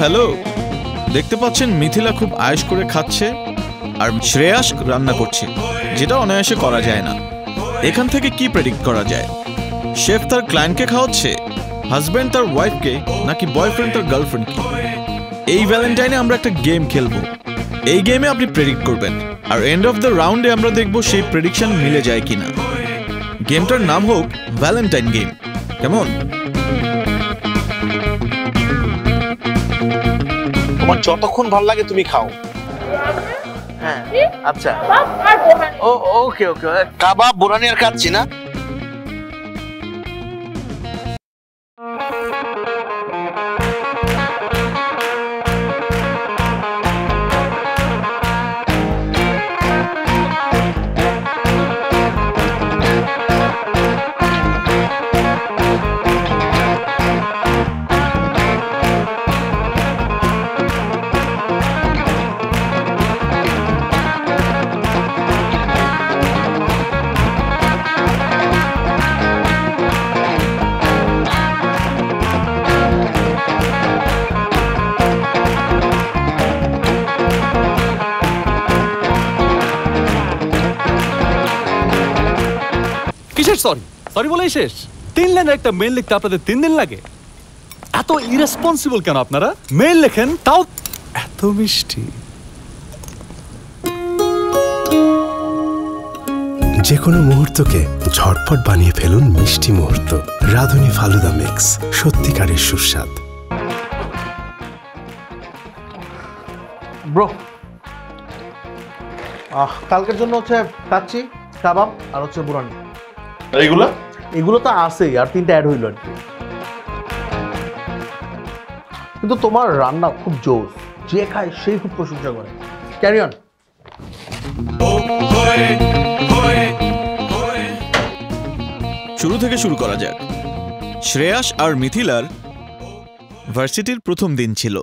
Hello, দেখতে পাচ্ছেন মিথিলা খুব আয়েশ করে খাচ্ছে আর শ্রেয়াস রান্না করছে, যেটা অনায়াসে করা যায় না। এখান থেকে কি প্রেডিক্ট করা যায়? শেফ তার ক্লায়েন্টকে খাওয়াচ্ছে, হাজব্যান্ড তার ওয়াইফকে, নাকি বয়ফ্রেন্ড তার গার্লফ্রেন্ডকে? এই ভ্যালেন্টাইনে আমরা একটা গেম খেলবো। এই গেমে আপনি প্রেডিক্ট করবেন, আর এন্ড অফ দ্য রাউন্ডে আমরা দেখব সেই প্রেডিকশন মিলে যায় কিনা। গেমটার নাম হোক ভ্যালেন্টাইন গেম। কেমন? তোমার যতক্ষণ ভালো লাগে তুমি খাও। হ্যাঁ আচ্ছা, ওকে ওকে, কাবাব বোরানি আর খাচ্ছি না। সরি বলেই শেষ? 3 লাইনের একটা মেইল লিখতে আপনাদের 3 দিন লাগে? এত ইরেসপন্সিবল কেন আপনারা? মেইল লেখেন তাও এত মিষ্টি। যে কোনো মুহূর্তকে ঝটপট বানিয়ে ফেলুন মিষ্টি মুহূর্ত। রাঁধুনি ফালুদা মিক্স, সত্যিকারের সুস্বাদ। ব্রো, কালকের জন্য হচ্ছে কাচ্চি, কাবাব আর হচ্ছে বোরানি। এগুলো তো আছেই, আর 3টা অ্যাড হইল আর কি। কিন্তু তোমার রান্না খুব জোর, যে খায় সেই খুব প্রশংসা করে। Carry on. শুরু থেকে শুরু করা যাক। শ্রেয়াস আর মিথিলার ভার্সিটির প্রথম দিন ছিল।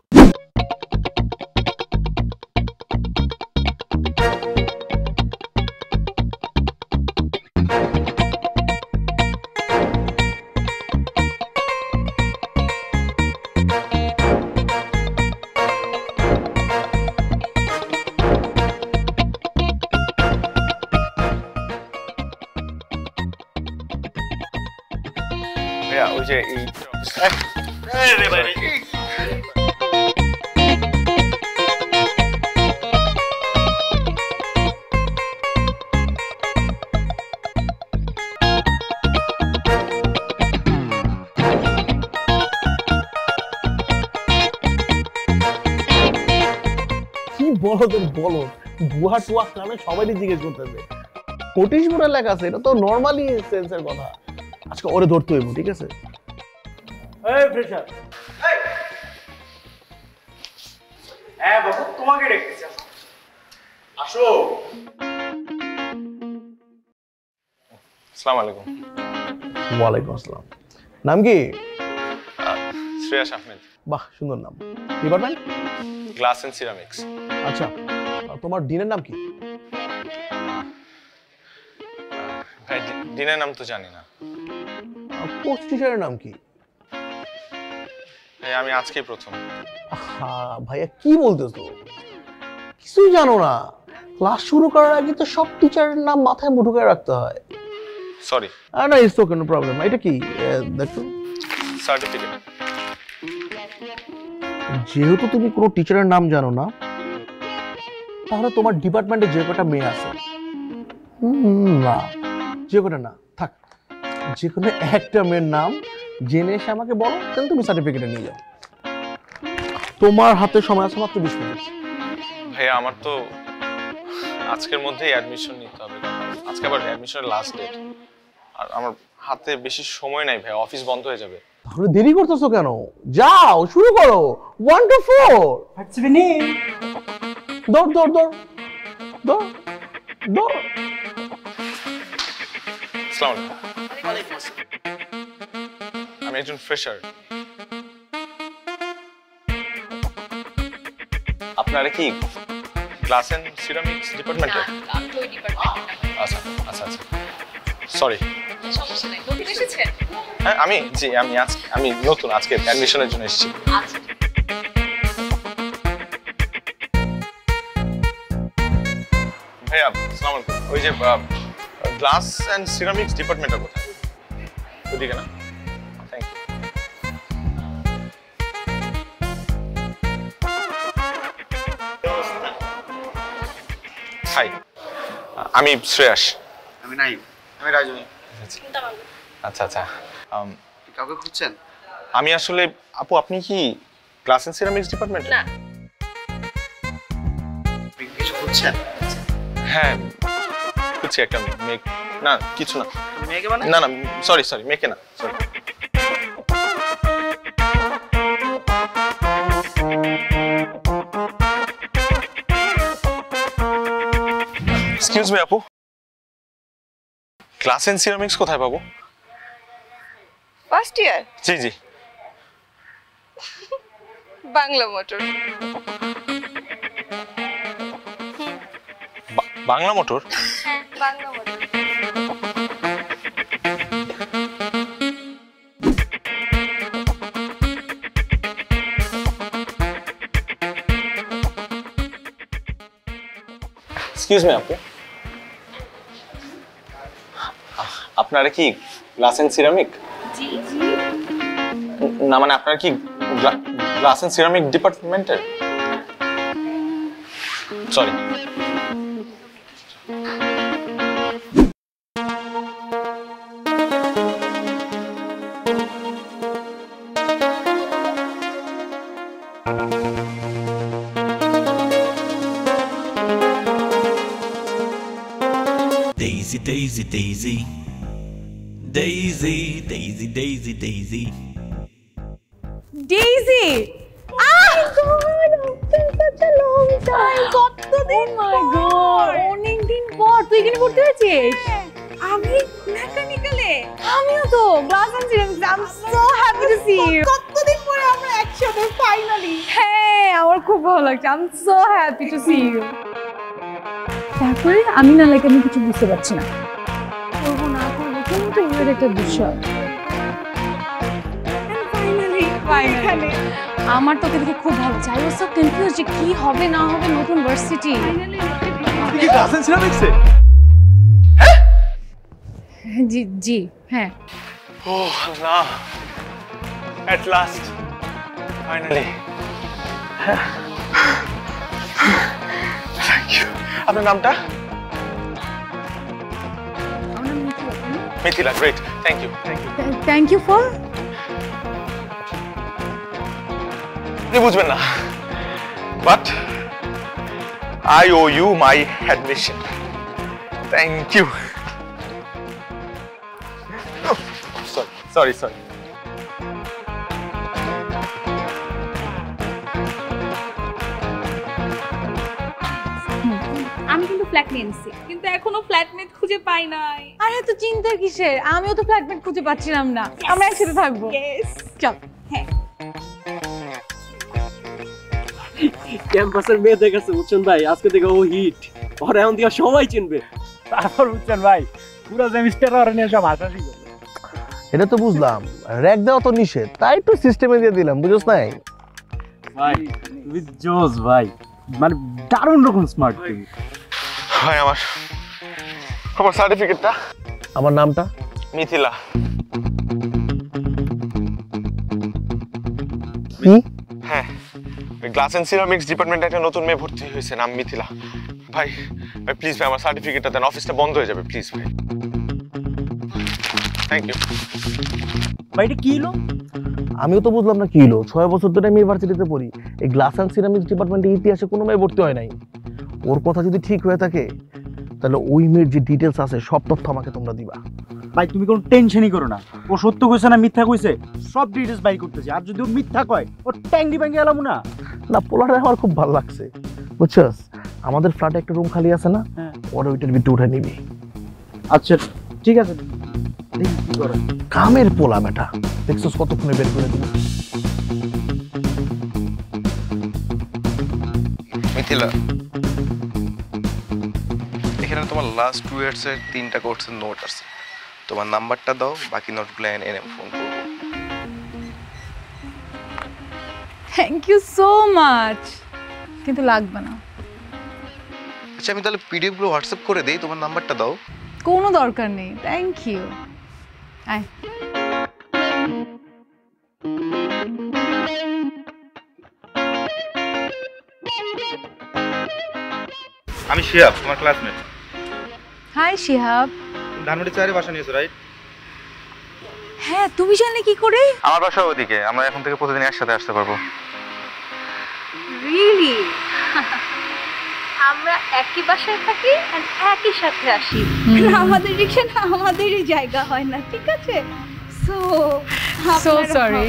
ওই যে বলো বুয়া টুয়া কারণে সবাই জিজ্ঞেস করতেছে কোটিশ মোড়া লেখা আছে, এটা তো নর্মালি সেন্সের কথা। আজকে ওরে ধরতে হইব, ঠিক আছে? এই ফ্রেশার, হ্যাঁ বাবু, তোমাকে দেখতেছি, আসো। আসসালামু আলাইকুম। ওয়ালাইকুম আসসালাম। নাম কি? শ্রেয়াস আহমেদ। বাহ, সুন্দর নাম। ডিপার্টমেন্ট? Glass and ceramics. আচ্ছা, তোমার ডিনের নাম কি? ভাই ডিনের নাম তো জানি না। পোস্ট টিচারের নাম কি? ভাই আমি আজকেই প্রথম। ভাইয়া কি বলতেছো? কিছুই জানো না? ক্লাস শুরু করার আগে তো সব টিচারের নাম মাথায় মুঠো করে রাখতে হয়। সরি। না, ইটস ওকে, নো প্রবলেম। এটা কি দেখো? সার্টিফিকেট। যেহেতু তুমি কোনো টিচারের নাম জানো না, তাহলে তোমার ডিপার্টমেন্টে যে কটা মেয়ে আছে, না যে কটা না থাক, যে কোনো একটা মেয়ের নাম জেনে এসে আমাকে বলো, তাহলে তুমি সার্টিফিকেটে নিয়ে যাও। তোমার হাতে সময় আছে মাত্র 20 মিনিট। ভাইয়া আমার তো আজকের মধ্যেই অ্যাডমিশন নিতে হবে, আজকে আবার অ্যাডমিশনের লাস্ট ডেট, আর আমার হাতে বেশি সময় নাই ভাই, অফিস বন্ধ হয়ে যাবে। তাহলে দেরি করতেছো কেন? যাও শুরু করো। 1 to 4 দৌড় দৌড় দৌড় দৌড় দৌড়। আসসালামু আলাইকুম। আমি একজন ফ্রেশার। আপনারা কি গ্লাস এন্ড সিরামিক্স ডিপার্টমেন্টে? আচ্ছা আচ্ছা আচ্ছা, সরি। সমস্যা নাই, নতুন এসেছেন? হ্যাঁ আমি নতুন, আজকে অ্যাডমিশনের জন্য এসেছি। আচ্ছা। ভাইয়া আসসালামু আলাইকুম। ওই যে গ্লাস অ্যান্ড সিরামিক্স ডিপার্টমেন্টটা কোথায়? ওদিকে না? Thank you. হাই, আমি শ্রেয়াস। আমি নাই, আমি রাজু। আচ্ছা আচ্ছা, কাউকে খুঁজছেন? আমি আসলে আপু, আপনি কি গ্লাস অ্যান্ড সিরামিক্স ডিপার্টমেন্ট? না। কিছু খুঁজছেন? হ্যাঁ, খুঁজছি একটা মেয়ে। না কিছু না। মেয়েকে মানে? না না, সরি সরি, মেয়েকে না, সরি। এক্সকিউজ মি আপু, গ্লাস এন্ড সিরামিক্স কোথায় পাবো? ফার্স্ট ইয়ার জি জি। Bangla motor. Bangla motor? Bangla motor. Excuse me আপু, আপনারা কি গ্লাস এন্ড সিরামিক? জি না মানে আপনারা কি গ্লাস এন্ড সিরামিক ডিপার্টমেন্টের? Sorry. Daisy, Daisy, Daisy. Daisy, Daisy, Daisy, Daisy. Daisy! Oh my god, after such a long time. কতদিন পর? Oh my god, অনেকদিন পর। তুই এখানে পড়তে হয়েছিস? আমি মেকানিক্যালে। আমিও তো glass and ceramics. I am so happy to see you. কতদিন পরে আমরা একসাথে ফাইনালি। হ্যাঁ, আমার খুব ভালো লাগছে। I am so happy to see you. তারপরে আমি না লাগে আমি কিছু বুঝতে পারছি না। করবো না করবো কিন্তু ওর একটা বিষয়। ফাইনালি আমার তোকে দেখে খুব ভালো লাগছে। আই ওয়াজ সো কনফিউজড যে কি হবে না হবে নতুন ভার্সিটি। কি গ্লাস এন্ড সিরামিক্সে? জি জি হ্যাঁ। ওহ না, at last finally. Thank you. আপনার নামটা? আমার নাম Mithila. Mithila, great, thank you. Thank you for. আপনি বুঝবেন না, but I owe you my admission. Thank you. Sorry sorry. আমি কিন্তু ফ্ল্যাট নিয়ে নিছি, কিন্তু এখনো ফ্ল্যাটমেট খুঁজে পাই নাই। আর এত চিন্তার কিসের? আমিও তো ফ্ল্যাটমেট খুঁজে পাচ্ছিলাম না। আমরা একসাথে থাকবো। চল। হ্যাঁ, ক্যাম্পাসের মেয়েদের কাছে বুঝছেন ভাই, আজকে থেকে ও হিট। ওর এখন দিয়ে সবাই চিনবে। তারপর বুঝছেন ভাই, পুরো সেমিস্টার ওর নিয়ে সব হাসাহাসি করবে। এটা তো বুঝলাম, র‍্যাক দেওয়া তো নিষেধ, তাই একটু সিস্টেমে দিয়ে দিলাম, বুঝছ নাই? ভাই তুমি জোস ভাই, মানে দারুণ রকম স্মার্ট তুমি। ভাই আমার সার্টিফিকেটটা। আমার নামটা? মিথিলা। কি? হ্যাঁ, গ্লাস এন্ড সিরামিক্স ডিপার্টমেন্টে একটা নতুন মেয়ে ভর্তি হয়েছে, নাম মিথিলা। ভাই ভাই প্লিজ ভাই, আমার সার্টিফিকেটটা দেন, অফিসটা বন্ধ হয়ে যাবে প্লিজ ভাই। Thank you. ভাই এটা কি হলো? আমিও তো বুঝলাম না কি হলো। 6 বছর ধরে আমি ইউনিভার্সিটিতে পড়ি, এই গ্লাস অ্যান্ড সিরামিক্স ডিপার্টমেন্টের ইতিহাসে কোনো মেয়ে ভর্তি হয় নাই। ওর কথা যদি ঠিক হয়ে থাকে তাহলে ওই মেয়ের যে ডিটেলস আছে সব তথ্য আমাকে তোমরা দিবা। ভাই তুমি কোনো টেনশনই করো না, ও সত্য কইছে না মিথ্যা কইছে সব ডিটেইলস বাই করতেছি। আর যদি ও মিথ্যা কয় ও ট্যাঙ্গি ব্যাঙ্গি এলাম না। না, পোলাটা আমার খুব ভালো লাগছে, বুঝছস? আমাদের ফ্ল্যাটে একটা রুম খালি আছে না, হ্যাঁ। ওর ওইটার ভিতরে উঠে নিবি। আচ্ছা ঠিক আছে, দেখি কি করে। কামের পোলা বেটা, দেখছস কতক্ষণে বের করে দিল। মিথিলা, এখানে তোমার লাস্ট 2 ইয়ার্সের 3টা কোর্সের নোট আছে। তোমার নাম্বারটা দাও, বাকি নোটগুলো এনে ফোন করবো। থ্যাংক ইউ সো মাচ, কিন্তু লাগবে না। আচ্ছা আমি তাহলে পিডিএফগুলো হোয়াটসঅ্যাপ করে দেই, তোমার নাম্বারটা দাও। কোনো দরকার নেই, থ্যাংক ইউ। আয়। আমি শিহাব, তোমার ক্লাসমেট। হাই শিহাব। ধানমন্ডি চারে বাসা নিয়েছো রাইট? হ্যাঁ, তুমি জানলে কি করে? আমার বাসা ওদিকে, আমরা এখন থেকে প্রতিদিন একসাথে আসতে পারবো। রিয়েলি? আমরা একই বাসায় থাকি আর একই সাথে আসি। আমাদের রিকশা না আমাদেরই জায়গা হয় না, ঠিক আছে? So sorry.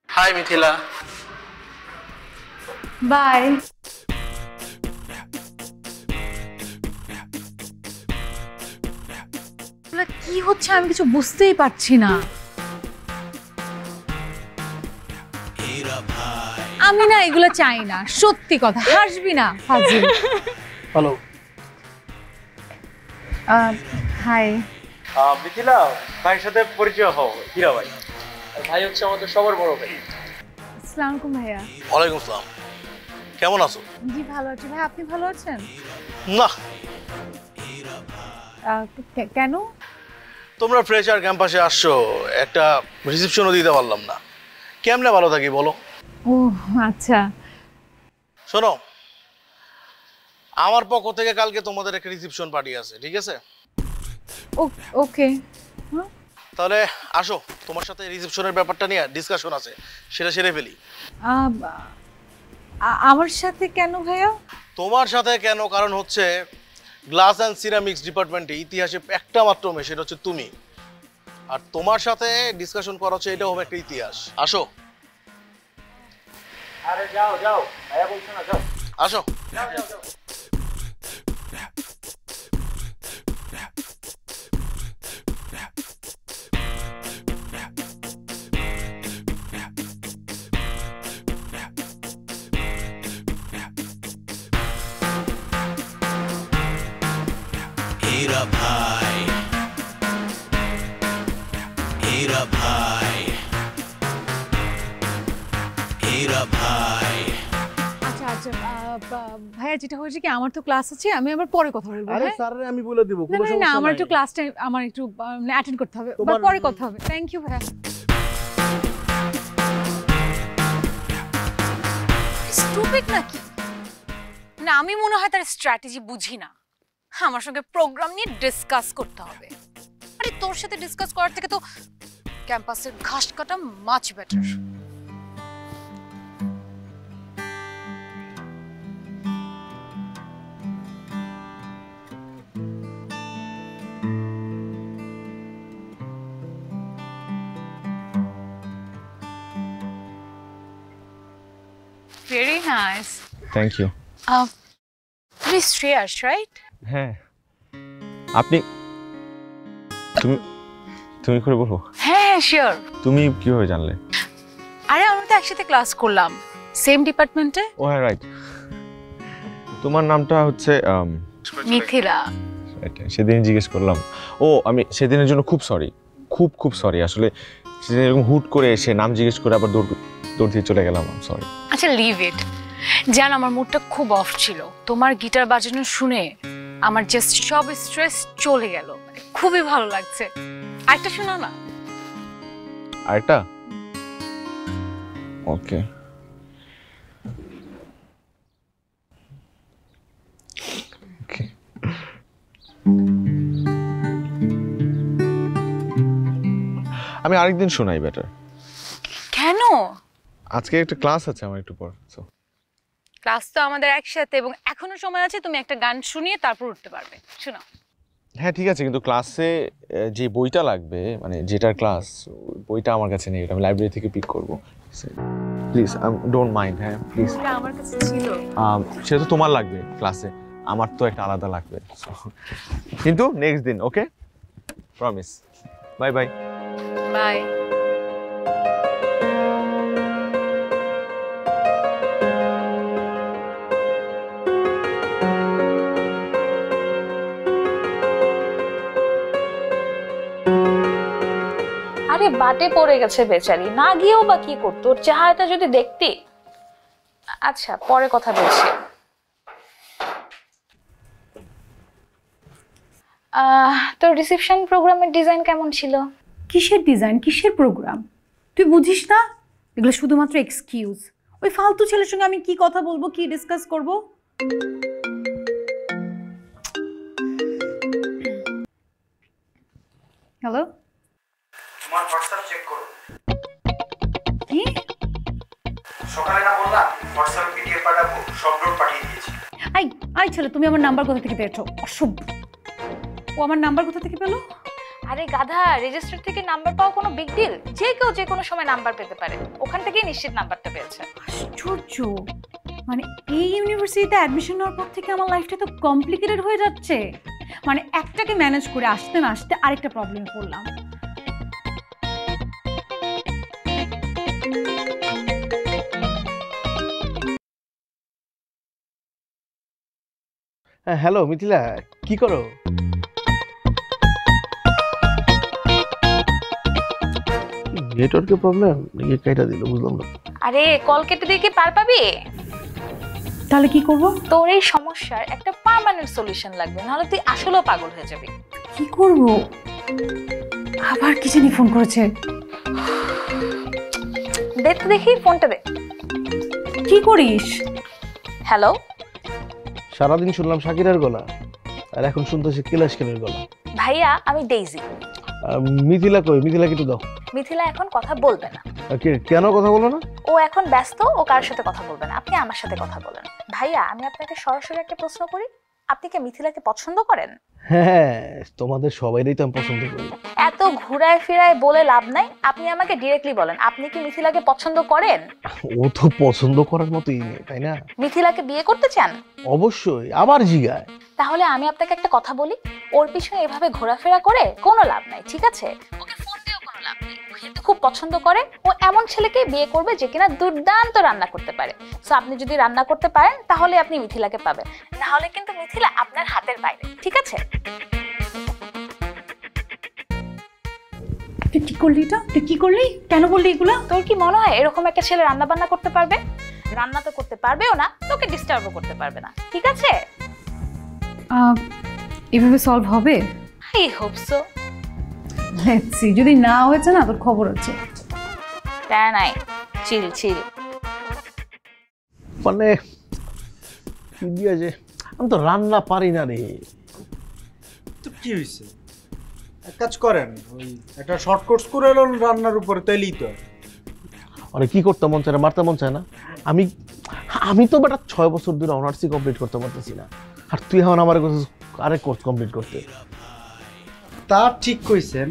Hi Mithila. Bye. কি হচ্ছে আমি কিছু বুঝতেই পারছি না। আমি না এগুলো চাই না, সত্যি কথা। হাসবি না ফাজিল। হ্যালো। হাই মিথিলা, ভাইয়ের সাথে পরিচয় হও। হীরা ভাই, ভাই হচ্ছে আমাদের সবার বড় ভাই। আসসালামু আলাইকুম ভাইয়া। ওয়ালাইকুম আসসালাম। কেমন আছো? জি ভালো আছি ভাই, আপনি ভালো আছেন? না। কেন? তোমরা ফ্রেশার ক্যাম্পাসে আসছো, একটা রিসেপশনও দিতে পারলাম না। কেমনে ভালো থাকি বলো? ও আচ্ছা। শোনো, আমার পক্ষ থেকে কালকে তোমাদের একটা রিসেপশন পার্টি আছে, ঠিক আছে? ওকে। তাহলে আসো, তোমার সাথে রিসেপশনের ব্যাপারটা নিয়ে ডিসকাশন আছে, সেটা সেরে ফেলি। আমার সাথে কেন ভাইয়া? তোমার সাথে কেন, কারণ হচ্ছে গ্লাস অ্যান্ড সিরামিক্স ডিপার্টমেন্টে ইতিহাসে একটা মাত্র মেয়ে, সেটা হচ্ছে তুমি। আর তোমার সাথে ডিসকাশন করা হচ্ছে, এটা হবে একটা ইতিহাস। আসো। আরে যাও যাও, ভাইয়া বলছো না, যাও। আসো। Hira bhai, Hira bhai, Hira bhai. আচ্ছা আচ্ছা ভাইয়া, যেটা হয়েছে কি, আমার তো ক্লাস আছে, আমি আবার পরে কথা বলবো। আরে স্যারের আমি বলে দিব, কোনো সমস্যা না, নাই। আমার একটু ক্লাসটা আমার একটু অ্যাটেন্ড করতে হবে, পরে কথা হবে। থ্যাংক ইউ ভাইয়া। স্টুপিড নাকি? না, আমি মনে হয় তার স্ট্র্যাটেজি বুঝি না। আমার সঙ্গে প্রোগ্রাম নিয়ে ডিসকাস করতে হবে। আরে তোর সাথে ডিসকাস করার থেকে তো ক্যাম্পাসের ঘাস কাটা মাছ better. Very nice. Thank you. তুমি শ্রেয়াস, রাইট? হ্যাঁ। আপনি তুমি করে বলবো? হ্যাঁ শিওর। তুমি কিভাবে জানলে? আরে আমরা তো একসাথে ক্লাস করলাম, সেম ডিপার্টমেন্টে। ও হ্যাঁ, রাইট। তোমার নামটা হচ্ছে মিথিলা। সেদিন জিজ্ঞেস করলাম। ও, আমি সেদিনের জন্য খুব সরি, খুব সরি। আসলে সেদিন এরকম হুট করে এসে নাম জিজ্ঞেস করে আবার দৌড় দিয়ে চলে গেলাম। সরি। আচ্ছা লিভ ইট। জান, আমার মুডটা খুব অফ ছিল, তোমার গিটার বাজানো শুনে আমার জাস্ট সব স্ট্রেস চলে গেল। খুবই ভালো লাগছে। আরেকটা শোনা না? আরেকটা? ওকে। আমি আরেকদিন শোনাই বেটার। কেন? আজকে একটা ক্লাস আছে আমার একটু পর। ক্লাস তো আমাদের একসাথে, এবং এখনো সময় আছে, তুমি একটা গান শুনিয়ে তারপর উঠতে পারবে। শোনাও। হ্যাঁ ঠিক আছে, কিন্তু ক্লাসে যে বইটা লাগবে, মানে যেটার ক্লাস, বইটা আমার কাছে নেই, আমি লাইব্রেরি থেকে পিক করব। Please don't mind. হ্যাঁ প্লিজ। আমার কাছে ছিল। সেটা তো তোমার লাগবে ক্লাসে, আমার তো একটা আলাদা লাগবে। কিন্তু নেক্সট দিন, ওকে? প্রমিস। Bye bye. বাই। একেবারে বাটে পড়ে গেছে বেচারি, না গিয়েও বা কি করতো, ওর চেহারাটা যদি দেখতি। আচ্ছা পরে কথা বলছি। তোর রিসেপশন প্রোগ্রামের ডিজাইন কেমন ছিল? কিসের ডিজাইন, কিসের প্রোগ্রাম? তুই বুঝিস না এগুলো শুধুমাত্র এক্সকিউজ। ওই ফালতু ছেলের সঙ্গে আমি কি কথা বলবো, কি ডিসকাস করব? হ্যালো, তোমার হোয়াটসঅ্যাপ চেক করো। কি সকালে না বললাম হোয়াটসঅ্যাপ পিডিএফ পাঠাবো, সব নোট পাঠিয়ে দিয়েছি। আই ছেলে, তুমি আমার নাম্বার কোথা থেকে পেয়েছো? অসভ্য। ও আমার নাম্বার কোথা থেকে পেলো? আরে গাধা, রেজিস্টার থেকে নাম্বার পাওয়া কোনো বিগ ডিল? যে কেউ যে কোনো সময় নাম্বার পেতে পারে, ওখান থেকেই নিশ্চিত নাম্বারটা পেয়েছে। আশ্চর্য, মানে এই ইউনিভার্সিটিতে অ্যাডমিশন নেওয়ার পর থেকে আমার লাইফটা তো কমপ্লিকেটেড হয়ে যাচ্ছে। মানে একটাকে ম্যানেজ করে আসতে না আসতে আরেকটা প্রবলেমে পড়লাম। হ্যালো মিথিলা, কি করো? নেটওয়ার্কের প্রবলেম নাকি কেটে দিল, বুঝলাম না। আরে কল কেটে দিয়ে কি পার পাবি? তাহলে কি করব? তোর এই সমস্যার একটা পার্মানেন্ট সলিউশন লাগবে, নাহলে তুই আসলেও পাগল হয়ে যাবি। কি করব? আবার কি জানি ফোন করেছে। দে তো দেখি ফোনটা দে। কি করিস? হ্যালো। সারাদিন শুনলাম শাকিরের গলা, আর এখন শুনতেছি কিলাসকের গলা। ভাইয়া আমি ডেইজি। মিথিলা কই? মিথিলা কিন্তু দাও। মিথিলা এখন কথা বলবে না। কেন কথা বলো না? ও এখন ব্যস্ত, ও কারোর সাথে কথা বলবে না, আপনি আমার সাথে কথা বলেন। ভাইয়া আমি আপনাকে সরাসরি একটা প্রশ্ন করি, আপনি কি মিথিলাকে পছন্দ করেন? হ্যাঁ, তোমাদের সবাইরই তো আমি পছন্দ করি। এত ঘুরায় ফিরায় বলে লাভ নাই, আপনি আমাকে ডিরেক্টলি বলেন, আপনি কি মিথিলাকে পছন্দ করেন? ও তো পছন্দ করার মতোই নেই, তাই না? মিথিলাকে বিয়ে করতে চান? অবশ্যই, আবার জিগায়। তাহলে আমি আপনাকে একটা কথা বলি, ওর পিছনে এভাবে ঘোরাফেরা করে কোনো লাভ নাই, ঠিক আছে? ওকে ফোন দিয়েও কোনো লাভ নেই, ও খুব পছন্দ করে, ও এমন ছেলেকে বিয়ে করবে যে কিনা দুর্দান্ত রান্না করতে পারে। সো আপনি যদি রান্না করতে পারেন তাহলে আপনি মিথিলাকে পাবেন, না হলে কিন্তু মিথিলা আপনার হাতের বাইরে, ঠিক আছে? তুই কি করলি এটা? তুই কি করলি? কেন বললি এগুলা? তোর কি মনে হয় এরকম একটা ছেলে রান্না বান্না করতে পারবে? রান্না তো করতে পারবেও না, তোকে ডিস্টার্বও করতে পারবে না, ঠিক আছে? এভাবে সলভ হবে? I hope so. Let's see, যদি না হয়েছে না তোর খবর আছে। তাই নাই, চিল চিল। মানে কি দিয়া যে, আমি তো রান্না পারি না রে। তো কি হয়েছে, এক কাজ করেন, ওই একটা শর্ট কোর্স করে এলো রান্নার উপরে, তাইলেই তো। মানে কি করতে মন চায় না, মারতে মন চায় না। আমি তো বেটা 6 বছর ধরে অনার্সই কমপ্লিট করতে পারতেছি না, আর তুই এখন আমার আরেক কোর্স কমপ্লিট করতে। তা ঠিক কইছেন।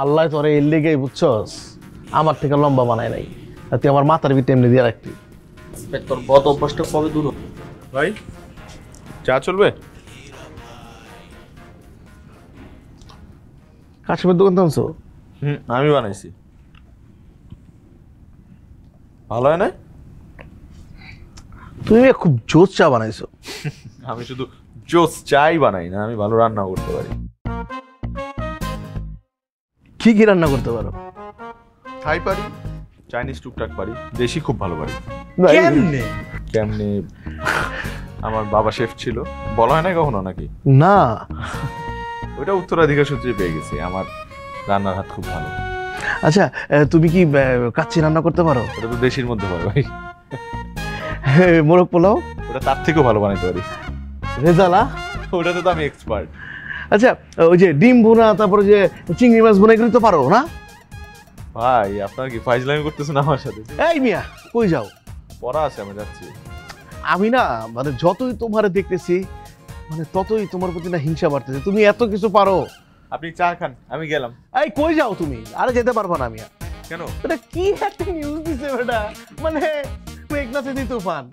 আল্লাহ তোরে এর লেগেই বুঝছস আমার থেকে লম্বা বানায় নাই, আর তুই আমার মাথার ভিতরে এমনি দিয়ে রাখতি। তোর বদ অভ্যাসটা কবে দূর হবে? ভাই চা চলবে? কাশ্মীর দোকান তো আনছো? আমি বানাইছি। ভালো হয় না? তুমি খুব জোস চা বানাইছো। আমি শুধু জোস চাই বানাই না, আমি ভালো রান্না করতে পারি। কি কি রান্না করতে পারো? থাই পারি, চাইনিজ টুকটাক পারি, দেশি খুব ভালো পারি। কেমনে কেমনে? আমার বাবা শেফ ছিল, বলা হয় না কখনো নাকি? না, ওটা উত্তরাধিকার সূত্রে পেয়ে গেছি, আমার রান্নার হাত খুব ভালো। আচ্ছা তুমি কি কাচ্চি রান্না করতে পারো? ওটা তো দেশির মধ্যে পারে ভাই। মোরগ পোলাও? ওটা তার থেকেও ভালো বানাইতে পারি। রেজালা? ওটাতে তো আমি এক্সপার্ট। আচ্ছা ওই যে ডিম ভুনা, তারপরে যে চিংড়ি মাছ ভুনা, এগুলো তো পারো না? ভাই আপনার কি ফাইজলামি করতেছেন আমার সাথে? এই মিয়া কই যাও? পড়া আছে, আমি যাচ্ছি। আমি না মানে যতই তোমার দেখতেছি মানে ততই তোমার প্রতি না হিংসা বাড়তেছে, তুমি এত কিছু পারো। আপনি চা খান, আমি গেলাম। এই কই যাও তুমি? আরে যেতে পারবো না আমি। কেন? এটা কি একটা নিউজ দিছে বেটা, মানে প্রেগন্যান্সি দি তুফান।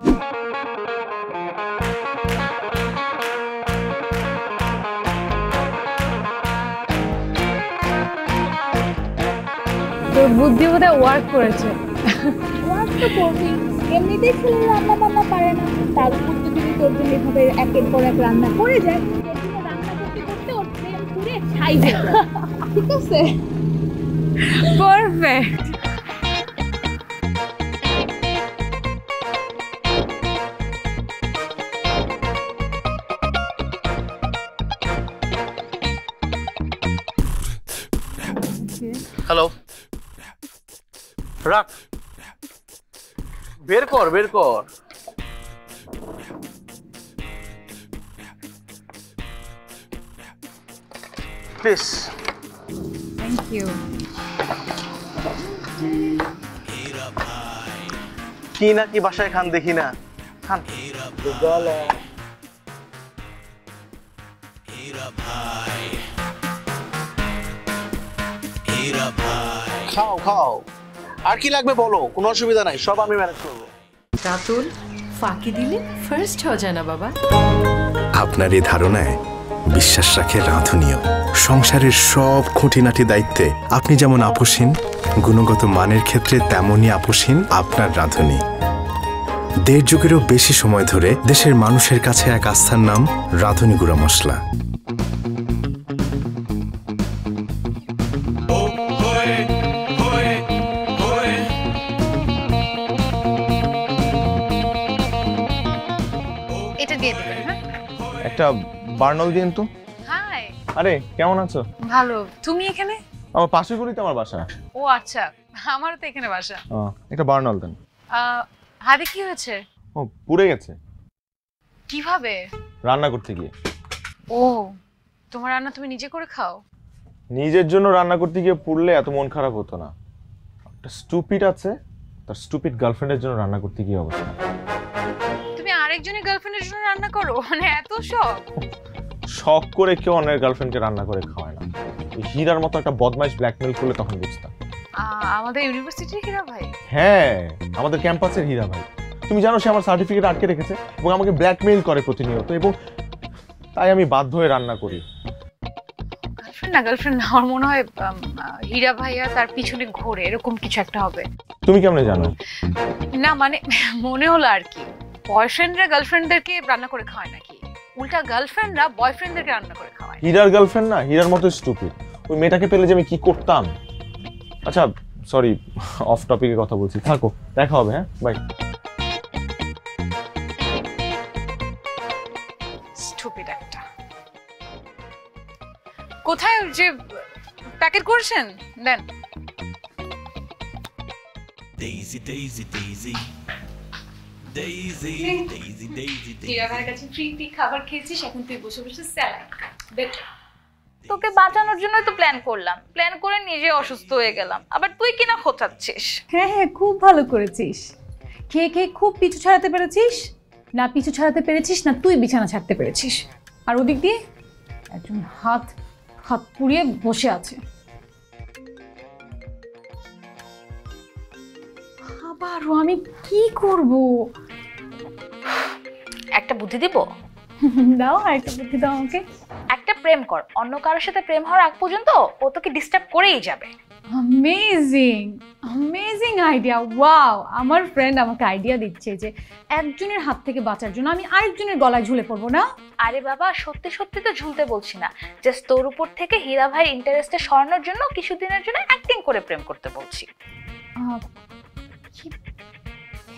তোর বুদ্ধি বোধহয় ওয়ার্ক করেছে। ওয়ার্ক তো করবি, এমনিতেই ছেলে রান্না বান্না পারে না, তার উপর যদি তোর জন্য এভাবে একের পর এক রান্না করে যায়, রান্না করতে করতে ওর প্রেম পুরে ঠিক আছে পারফেক্ট। হ্যালো, রাখ, বের কর বের কর। প্লিজ। Thank you. কি না কি বাসায় খান দেখি না, খান। খাও খাও, আর কি লাগবে বলো, কোনো অসুবিধা নাই, সব আমি ম্যানেজ করবো। রাতুল, ফাঁকি দিলে ফার্স্ট হওয়া যায় না বাবা। আপনার এই ধারণায় বিশ্বাস রাখে রাঁধুনিও। সংসারের সব খুঁটিনাটি দায়িত্বে আপনি যেমন আপোষহীন, গুণগত মানের ক্ষেত্রে তেমনই আপোষহীন আপনার রাঁধুনি। 1.5 যুগেরও বেশি সময় ধরে দেশের মানুষের কাছে এক আস্থার নাম রাঁধুনি গুঁড়া মশলা। এটা দিয়ে দিবেন। হ্যাঁ, একটা বার্নল দিন তো। হাই। আরে কেমন আছো? ভালো, তুমি এখানে? আমার পাশে গলিতে আমার বাসা। ও আচ্ছা, আমারও তো এখানে বাসা। একটা বার্নল দেন। হাতে কি হয়েছে? ও পুড়ে গেছে। কিভাবে? রান্না করতে গিয়ে। ও, তোমার রান্না তুমি নিজে করে খাও? নিজের জন্য রান্না করতে গিয়ে পুড়লে এত মন খারাপ হতো না। একটা স্টুপিড আছে, তার স্টুপিড গার্লফ্রেন্ডের জন্য রান্না করতে গিয়ে অবস্থা। তুমি আরেকজনের গার্লফ্রেন্ডের জন্য রান্না করো? মানে এত শখ? শখ করে কেউ অন্যের গার্লফ্রেন্ডকে রান্না করে খাওয়ায় না। এই হীরার মতো একটা বদমাইশ ব্ল্যাকমেল করলে তখন বুঝতাম। আমাদের ইউনিভার্সিটির হীরা ভাই? হ্যাঁ, আমাদের ক্যাম্পাসের হীরা ভাই। তুমি জানো সে আমার সার্টিফিকেট আটকে রেখেছে এবং আমাকে ব্ল্যাকমেইল করে প্রতিনিয়ত, এবং তাই আমি বাধ্য হয়ে রান্না করি। গার্লফ্রেন্ড না, আমার মনে হয় হীরা ভাইয়া তার পিছনে ঘোরে, এরকম কিছু একটা হবে। তুমি কেমনে জানো? না মানে মনে হলো আর কি, বয়ফ্রেন্ডরা গার্লফ্রেন্ডদেরকে রান্না করে খাওয়ায় নাকি? উল্টা গার্লফ্রেন্ডরা বয়ফ্রেন্ডদেরকে রান্না করে খাওয়ায়। হীরার গার্লফ্রেন্ড না, হীরার মতো স্টুপিড। ওই মেয়েটাকে পেলে যে আমি কি করতাম। আচ্ছা সরি, অফ টপিকে কথা বলছি, থাকো, দেখা হবে। হ্যাঁ, বাই। স্টুপিড একটা। কোথায় যে প্যাকেট করছেন দেন। Daisy, Daisy, Daisy. Daisy, Daisy, Daisy, Daisy. হীরা ভাইয়ের কাছে ফ্রি খাবার খেয়েছিস, এখন তুই বসে বসে স্যালাড খা। বেটার। তোকে বাঁচানোর জন্যই তো প্ল্যান করলাম, প্ল্যান করে নিজে অসুস্থ হয়ে গেলাম, আবার তুই কিনা খোঁচাচ্ছিস। হ্যাঁ হ্যাঁ, খুব ভালো করেছিস। খেয়ে খেয়ে খুব পিছু ছাড়াতে পেরেছিস না, পিছু ছাড়াতে পেরেছিস না, তুই বিছানা ছাড়তে পেরেছিস। আর ওদিক দিয়ে একজন হাত পুড়িয়ে বসে আছে। আবারও আমি কি করব? একটা বুদ্ধি দিব? দাও, একটা বুদ্ধি দাও আমাকে। একটা প্রেম কর, অন্য কারোর সাথে প্রেম হওয়ার আগ পর্যন্ত ও তোকে ডিস্টার্ব করেই যাবে। Amazing, amazing idea. ওয়াও, আমার ফ্রেন্ড আমাকে আইডিয়া দিচ্ছে যে একজনের হাত থেকে বাঁচার জন্য আমি আরেকজনের গলায় ঝুলে পড়বো না। আরে বাবা, সত্যি সত্যি তো ঝুলতে বলছি না, জাস্ট তোর উপর থেকে হীরা ভাই ইন্টারেস্টে সরানোর জন্য কিছুদিনের জন্য অ্যাক্টিং করে প্রেম করতে বলছি।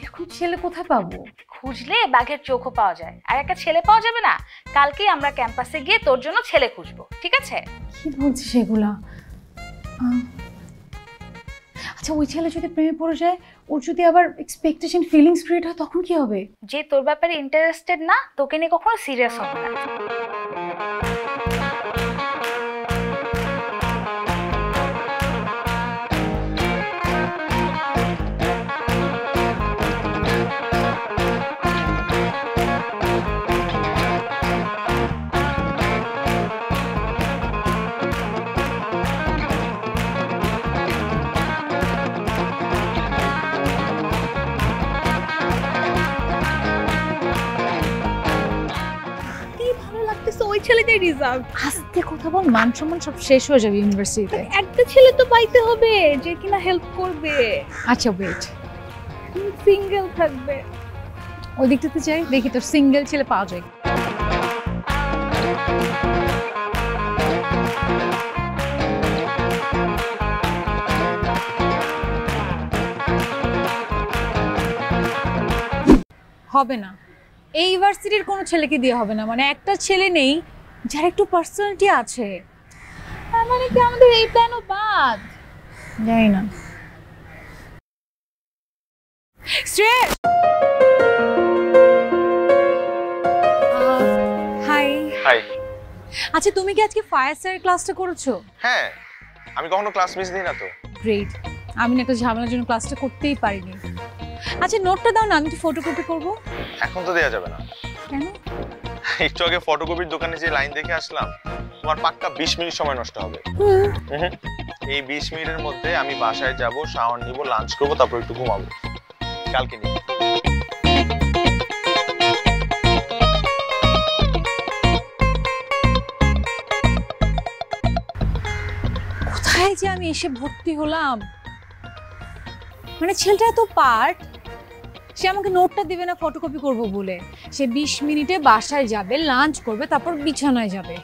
এরকম ছেলে কোথায় পাবো? খুঁজলে বাঘের চোখও পাওয়া যায়, আর একটা ছেলে পাওয়া যাবে না? কালকেই আমরা ক্যাম্পাসে গিয়ে তোর জন্য ছেলে খুঁজবো, ঠিক আছে? কি বলছিস সেগুলা? আচ্ছা, ওই ছেলে যদি প্রেমে পড়ে যায়, ওর যদি আবার এক্সপেকটেশন ফিলিংস ক্রিয়েট হয়, তখন কি হবে? যে তোর ব্যাপারে ইন্টারেস্টেড না, তোকে নিয়ে কখনো সিরিয়াস হবে না। ওই ছেলেটাই রিজার্ভ। আস্তে কথা বল, মান সম্মান সব শেষ হয়ে যাবে ইউনিভার্সিটিতে। একটা ছেলে তো পাইতে হবে যে কিনা হেল্প করবে। আচ্ছা ওয়েট, সিঙ্গেল থাকবে। ওই দিকটাতে যাই, দেখি তোর সিঙ্গেল ছেলে পাওয়া যায়। হবে না, এই ইউনিভার্সিটির কোনো ছেলেকে দিয়ে হবে না। মানে একটা ছেলে নেই যার একটু পার্সোনালিটি আছে। তার মানে কি আমাদের এই প্ল্যানও বাদ? জানি না। শ্রেয়স, হাই। হাই। আচ্ছা, তুমি কি আজকে ফায়ার স্যারের ক্লাসটা করেছো? হ্যাঁ, আমি কখনো ক্লাস মিস দিই না তো। গ্রেট। আমি না একটা ঝামেলার জন্য ক্লাসটা করতেই পারিনি। আচ্ছা, নোটটা দাও না, আমি একটু ফটোকপি করবো। এখন তো দেয়া যাবে না। কেন? একটু আগে ফটোকপির দোকানে যে লাইন দেখে আসলাম, তোমার পাক্কা 20 মিনিট সময় নষ্ট হবে। এই 20 মিনিটের মধ্যে আমি বাসায় যাব, শাওয়ার নিব, লাঞ্চ করব, তারপর একটু ঘুমাবো। কালকে নিব। কোথায় যে আমি এসে ভর্তি হলাম। মানে ছেলেটা এত পার্ট, সে আমাকে নোটটা দিবে না ফটোকপি করব বলে। সে 20 মিনিটে বাসায় যাবে, লাঞ্চ করবে, তারপর বিছানায় যাবে।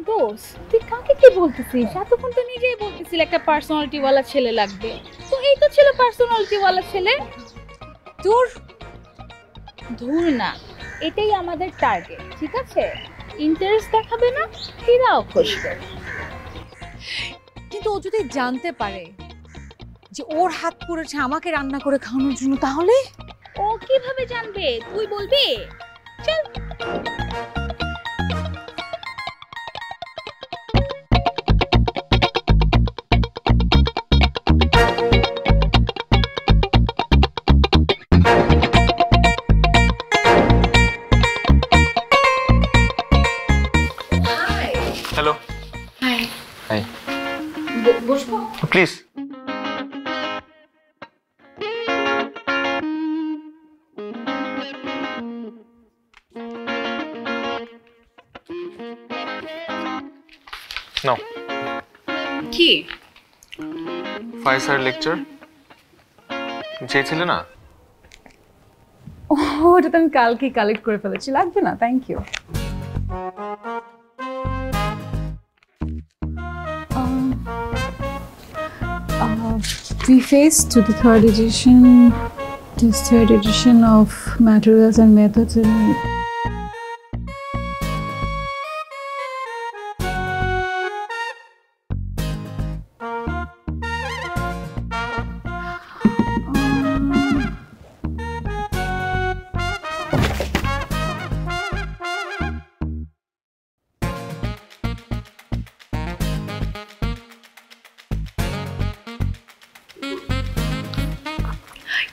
দোস্ত, তুই কাকে কি বলতেছিস? এতক্ষণ তো নিজেই বলতেছিস একটা পার্সোনালিটিওয়ালা ছেলে লাগবে। তো এই তো ছিল পার্সোনালিটিওয়ালা ছেলে। ধুর না, এটাই আমাদের টার্গেট, ঠিক আছে? ইন্টারেস্ট দেখাবে না, ফিরাও খুশবে। কিন্তু ও যদি জানতে পারে যে ওর হাত পড়েছে আমাকে রান্না করে খাওয়ানোর জন্য, তাহলে ও কিভাবে জানবে? তুই বলবি? চল। হ্যালো। হাই। হাই। বসবো? প্লিজ। নাও। কি? ফাইসার লেকচার চেয়েছিলে না? ও, ওটা তো আমি কালকেই কালেক্ট করে ফেলেছি, লাগবে না, thank you. Preface to the third edition, this third edition of Materials and Methods in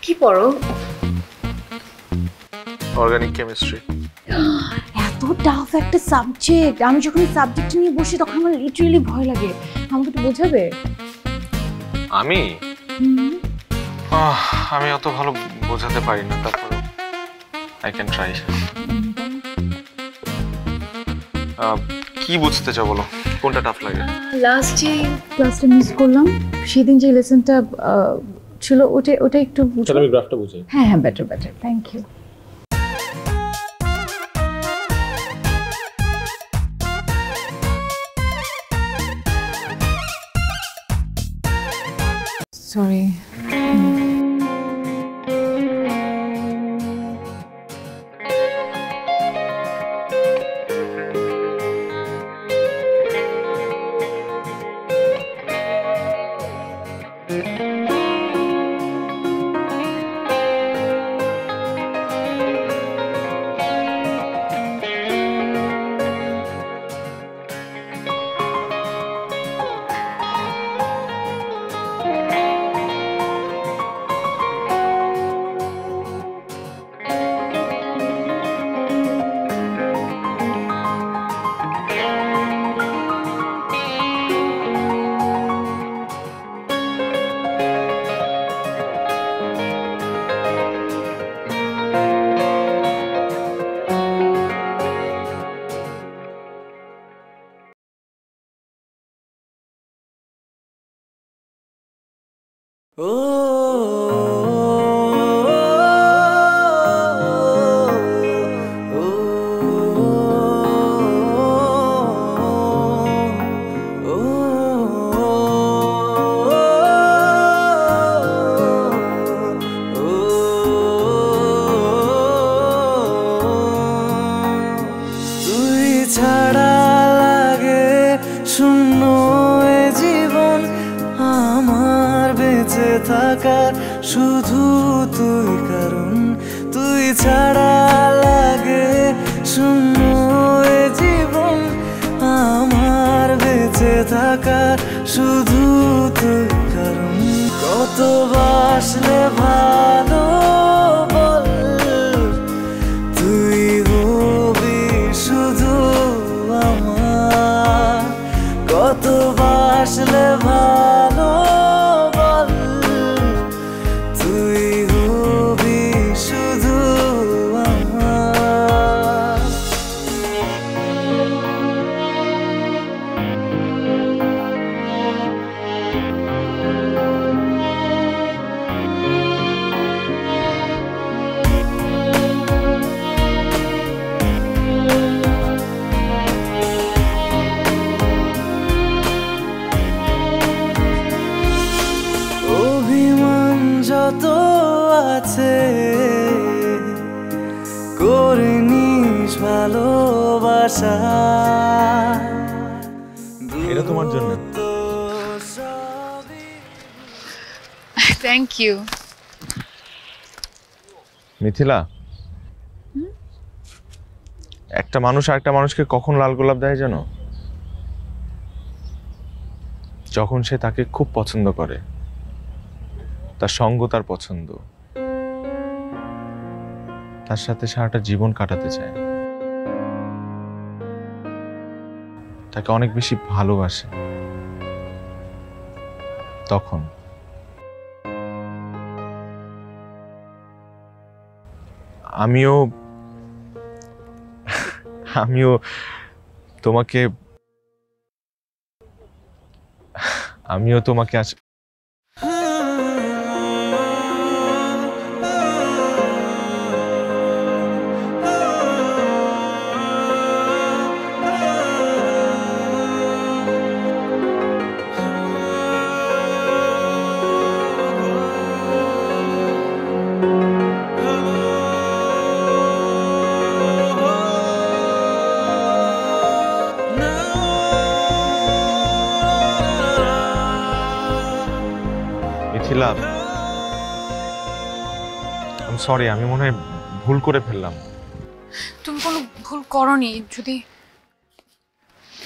কি পড়ো? Organic chemistry. এত টাফ একটা সাবজেক্ট। আমি যখন এই সাবজেক্ট নিয়ে বসি তখন আমার লিটারালি ভয় লাগে। আমাকে একটু বোঝাবে? আমি আমি অত ভালো বোঝাতে পারি না, তারপর আই ক্যান ট্রাই। কি বুঝতে চাও বলো, কোনটা টাফ লাগে? লাস্ট যে ক্লাসটা মিস করলাম, সেদিন যে লেসনটা ছিল ওটা একটু বুঝো। আমি গ্রাফটা বুঝাই। হ্যাঁ হ্যাঁ, বেটার, থ্যাংক ইউ। সরি। শুধু তুই, কারণ তুই ছাড়া লাগে শূন্য এ জীবন আমার, বেঁচে থাকার শুধু তুই কারণ। কত বাসলে ভালো বল, তুই হবি শুধু আমার। কত বাসলে ভালো বল, তুই হবি শুধু আমার। অভিমান যত আছে করে নিস ভালোবাসা, এটা তোমার জন্য। Thank you. মিথিলা, একটা মানুষ আরেকটা মানুষকে কখন লাল গোলাপ দেয় জানো? যখন সে তাকে খুব পছন্দ করে, তার সঙ্গ তার পছন্দ, তার সাথে সারাটা জীবন কাটাতে চায়, তাকে অনেক বেশি ভালোবাসে, তখন। আমিও তোমাকে আজ সরি, আমি মনে হয় ভুল করে ফেললাম। তুমি কোনো ভুল করনি। যদি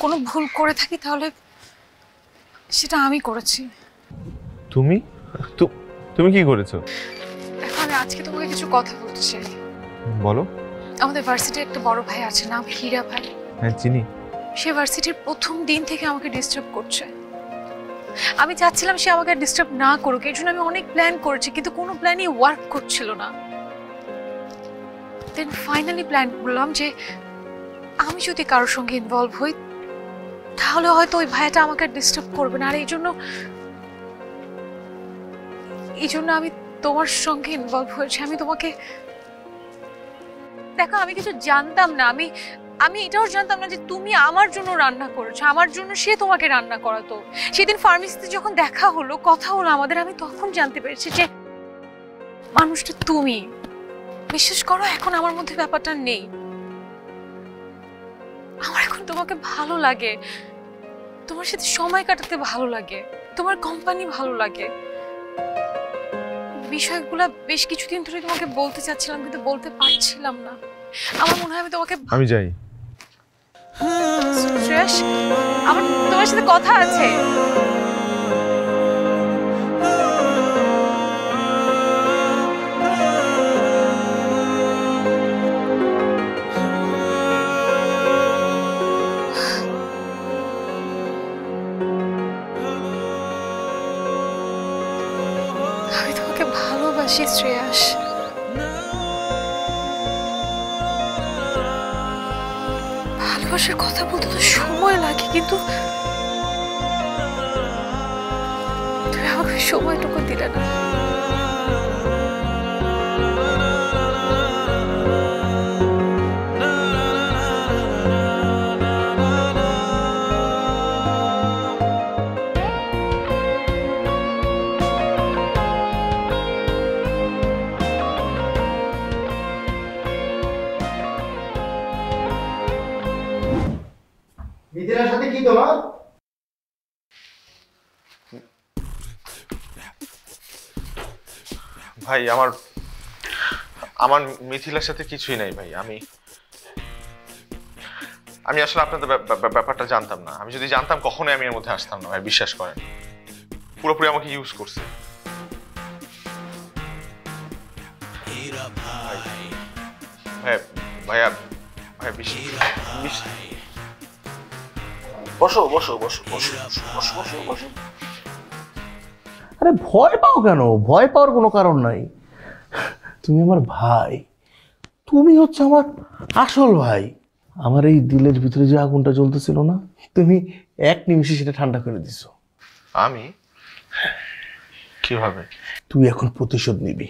কোনো ভুল করে থাকি তাহলে সেটা আমি করেছি। তুমি কি করেছো? এখন আমি আজকে তোমাকে কিছু কথা বলতে চাই। বলো। আমাদের ভার্সিটির একটা বড় ভাই আছে, নাম হীরা ভাই। হ্যাঁ, চিনি। সে ভার্সিটির প্রথম দিন থেকে আমাকে ডিস্টার্ব করছে। আমি চাচ্ছিলাম সে আমাকে ডিস্টার্ব না করুক, এর জন্য আমি অনেক প্ল্যান করেছি, কিন্তু কোনো প্ল্যানই ওয়ার্ক করছিল না। দেন ফাইনালি প্ল্যান করলাম যে আমি যদি কারোর সঙ্গে ইনভলভ হই তাহলে হয়তো ওই ভাইটা আমাকে ডিস্টার্ব করবে না। আর এই জন্য আমি তোমার সঙ্গে ইনভলভ হয়েছি। আমি তোমাকে দেখো, আমি কিছু জানতাম না। আমি এটাও জানতাম না যে তুমি আমার জন্য রান্না করেছো, আমার জন্য সে তোমাকে রান্না করাতো। সেদিন ফার্মেসিতে যখন দেখা হলো, কথা হলো আমাদের, আমি তখন জানতে পেরেছি যে মানুষটা তুমি। বিশ্বাস করো, এখন আমার মধ্যে ব্যাপারটা নেই। আমার এখন তোমাকে ভালো লাগে, তোমার সাথে সময় কাটাতে ভালো লাগে, তোমার কোম্পানি ভালো লাগে। বিষয়গুলো বেশ কিছুদিন ধরে তোমাকে বলতে চাচ্ছিলাম, কিন্তু বলতে পারছিলাম না। আমার মনে হয় আমি তোমাকে আমি যাই। শ্রেয়াস, আমার তোমার সাথে কথা আছে। আমি তোমাকে ভালোবাসি শ্রেয়াস। ভালোবাসার কথা বলতে তো সময় লাগে, কিন্তু তুমি আমাকে সময়টুকু দিলে না। মিথিলার সাথে কি তোমার? ভাই আমার আমার মিথিলার সাথে কিছুই নাই ভাই। আমি আসলে আপনাদের ব্যাপারটা জানতাম না। আমি যদি জানতাম কখনোই আমি এর মধ্যে আসতাম না ভাই, বিশ্বাস করেন। পুরোপুরি আমাকে ইউজ করছে। ভাইয়া ভাই বসো বসো বসো বসো বসো বসো বসো। আরে ভয় পাও কেন? ভয় পাওয়ার কোনো কারণ নাই। তুমি আমার ভাই, তুমি হচ্ছে আমার আসল ভাই। আমার এই দিলের ভিতরে যে আগুনটা জ্বলতেছিল না, তুমি এক নিমিষে সেটা ঠান্ডা করে দিছো। আমি কিভাবে? তুই এখন প্রতিশোধ নিবি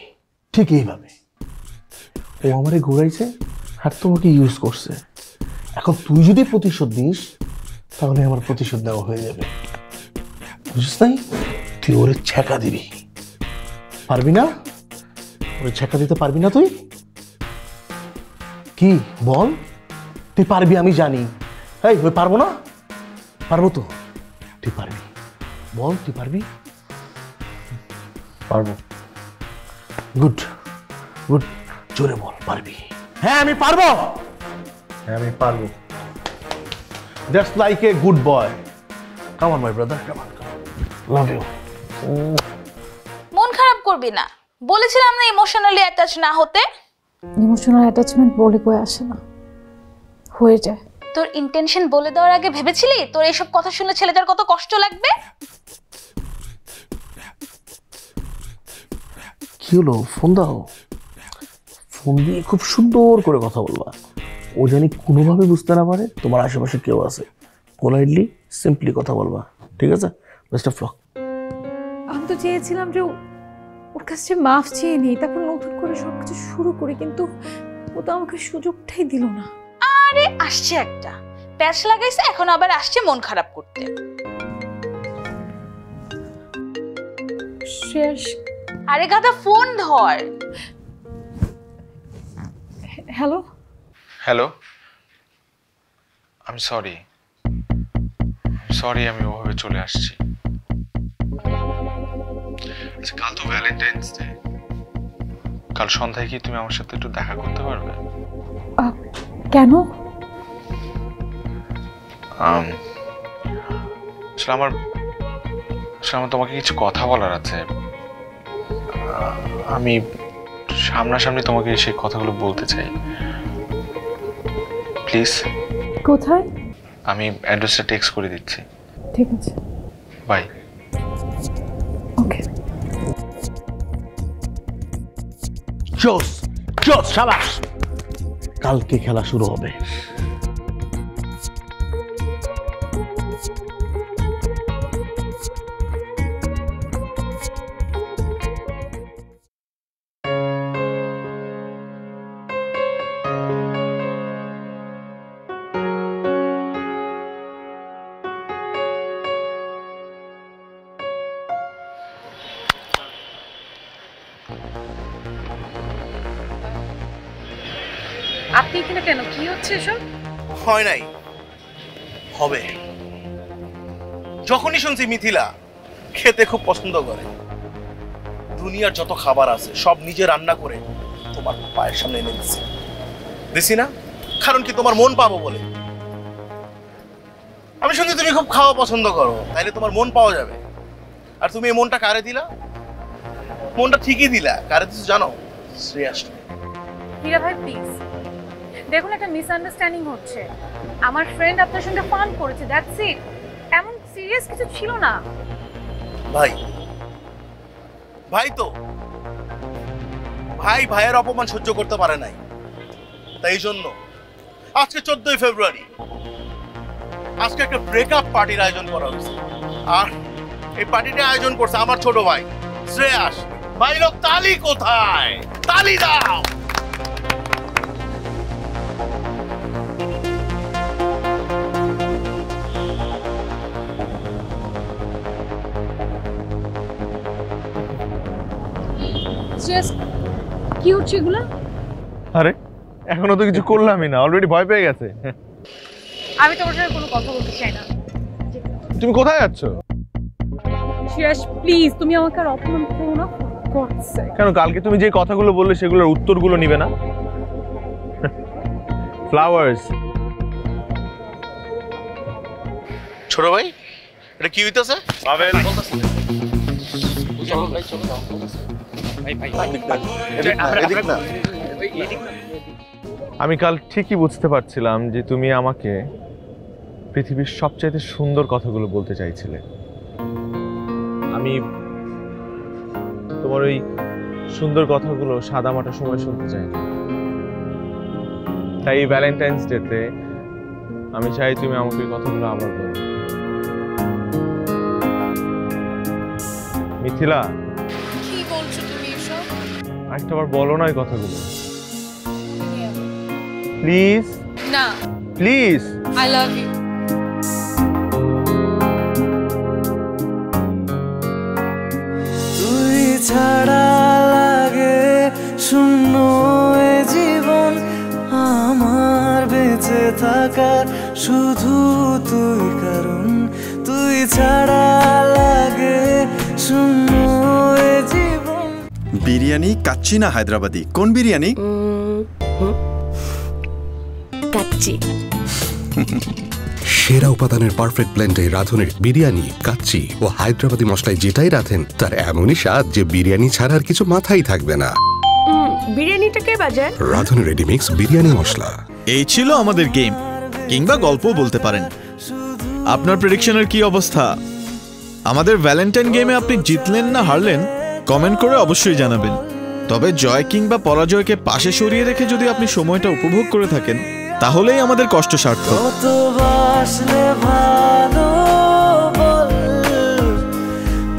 ঠিক এইভাবে। ও আমারে ঘুরাইছে আর তোমাকে ইউজ করছে। এখন তুই যদি প্রতিশোধ নিস তাহলে আমার প্রতিশোধ নেওয়া হয়ে যাবে, বুঝছিস নাই? তুই ওরে ছ্যাঁকা দিবি, পারবি না? ওরে ছ্যাঁকা দিতে পারবি না তুই? কি বল, তুই পারবি? আমি জানি। এই ওই পারবো না? পারবো তো। তুই পারবি, বল তুই পারবি? পারবো। গুড গুড, জোরে বল পারবি। হ্যাঁ আমি পারবো, হ্যাঁ আমি পারবো। Just like a good boy. Come on my brother, come on, come on. Love you. মন খারাপ করবি না, বলেছিলাম না ইমোশনালি অ্যাটাচ না হতে। ইমোশনাল অ্যাটাচমেন্ট বলে কই আসে না, হয়ে যায়। তোর ইন্টেনশন বলে দেওয়ার আগে ভেবেছিলি তোর এইসব কথা শুনে ছেলেটার কত কষ্ট লাগবে? কি হলো? ফোন দাও। ফোন দিয়ে খুব সুন্দর করে কথা বলবা, ও জানি কোনোভাবে বুঝতে না পারে তোমার আশেপাশে কেউ আছে। পোলাইটলি সিম্পলি কথা বলবা, ঠিক আছে? Best of luck. আমি তো চেয়েছিলাম যে ওর কাছে মাফ চেয়ে নিই, তারপর নতুন করে সবকিছু শুরু করি, কিন্তু ও তো আমাকে সুযোগটাই দিল না। আরে আসছে একটা প্যাচ লাগাইছে, এখন আবার আসছে মন খারাপ করতে। শেষ। আরে গাধা ফোন ধর। হ্যালো হ্যালো, আমি সরি আমি ওভাবে চলে আসছি। আচ্ছা কাল তো ভ্যালেন্টাইন্স ডে, কাল সন্ধ্যায় কি তুমি আমার সাথে একটু দেখা করতে পারবে? কেন? আসলে আমার তোমাকে কিছু কথা বলার আছে। আমি সামনাসামনি তোমাকে সেই কথাগুলো বলতে চাই, প্লিজ। কোথায়? আমি অ্যাড্রেসটা টেক্সট করে দিচ্ছি। ঠিক আছে, বাই। ওকে। জোস জোস, শাবাশ। কালকে খেলা শুরু হবে। আপনি এখানে কেন? কি হচ্ছে এসব? হয় নাই, হবে। যখনই শুনছি মিথিলা খেতে খুব পছন্দ করে, দুনিয়ার যত খাবার আছে সব নিজে রান্না করে তোমার পায়ের সামনে এনে দিছি না, কারণ কি তোমার মন পাবো বলে। আমি শুনছি তুমি খুব খাওয়া পছন্দ করো, তাইলে তোমার মন পাওয়া যাবে। আর তুমি এই মনটা কারে দিলা? মনটা ঠিকই দিলা। কারে দিছো জানো? শ্রেয়াস। হীরা ভাই প্লিজ দেখুন, একটা মিসআন্ডারস্ট্যান্ডিং হচ্ছে। আমার ফ্রেন্ড আপনার সঙ্গে ফান করেছে, দ্যাটস ইট। এমন সিরিয়াস কিছু ছিল না। ভাই তো ভাইয়ের অপমান সহ্য করতে পারে নাই, তাই জন্য আজকে 14ই ফেব্রুয়ারি আজকে একটা ব্রেকআপ পার্টির আয়োজন করা হয়েছে। আর এই পার্টিটা আয়োজন করছে আমার ছোট ভাই শ্রেয়াস। ভাই লোক তালি কোথায়? তালি দাও। কি হচ্ছে এগুলো? আরে এখনো তো কিছু করলামই না, অলরেডি ভয় পেয়ে গেছে। আমি তোমার সাথে কোনো কথা বলতে চাই না। তুমি কোথায় যাচ্ছ? শ্রেয়াস প্লিজ, তুমি আমাকে আর অপমান করো না, God's sake. কেন কালকে তুমি যে কথাগুলো বললে সেগুলোর উত্তরগুলো নিবে না? ফ্লাওয়ার্স। ছোট ভাই এটা কি হইতাছে? পাবেল আমি কাল ঠিকই বুঝতে পারছিলাম যে তুমি আমাকে পৃথিবীর সবচাইতে সুন্দর কথাগুলো বলতে চাইছিলে। আমি তোমার ওই সুন্দর কথাগুলো সাদামাটা সময় শুনতে চাই না। তাই এই ভ্যালেন্টাইন্স ডেতে আমি চাই তুমি আমাকে এই কথাগুলো আবার বলো। মিথিলা, কি বলছো তুমি এসব? একটাবার বলো না এই কথাগুলো প্লিজ। না প্লিজ। I love you. তুই ছাড়া লাগে শূন্য এ জীবন, আমার বেঁচে থাকার শুধু তুই কারণ। তুই ছাড়া লাগে শূন্য এ জীবন। বিরিয়ানি কাচ্চি না হায়দ্রাবাদি, কোন বিরিয়ানি? কাচ্চি। সেরা উপাদানের পারফেক্ট ব্লেন্ডে রাঁধুনের বিরিয়ানি, কাচ্চি ও হায়দ্রাবাদি মশলায় যেটাই রাঁধেন তার এমনই স্বাদ যে বিরিয়ানি ছাড়া আর কিছু মাথায় থাকবে না। বিরিয়ানিটা কে বাজায়? রাঁধুনের রেডিমিক্স বিরিয়ানি মশলা। এই ছিল আমাদের গেম, কিংবা গল্প বলতে পারেন। আপনার প্রেডিকশনের কি অবস্থা? আমাদের ভ্যালেন্টাইন গেমে আপনি জিতলেন না হারলেন কমেন্ট করে অবশ্যই জানাবেন। তবে জয় কিংবা পরাজয়কে পাশে সরিয়ে রেখে যদি আপনি সময়টা উপভোগ করে থাকেন তাহলেই আমাদের কষ্ট সার্থক। কত বাসলে ভালো বল,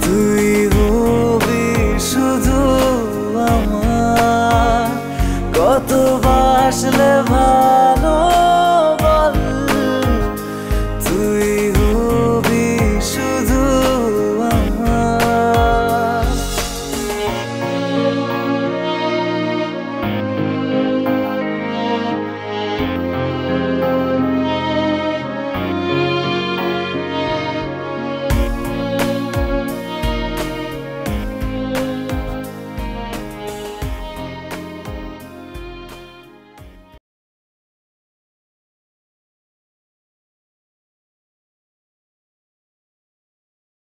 তুই হবি শুধু আমার। কত বাসলে ভালো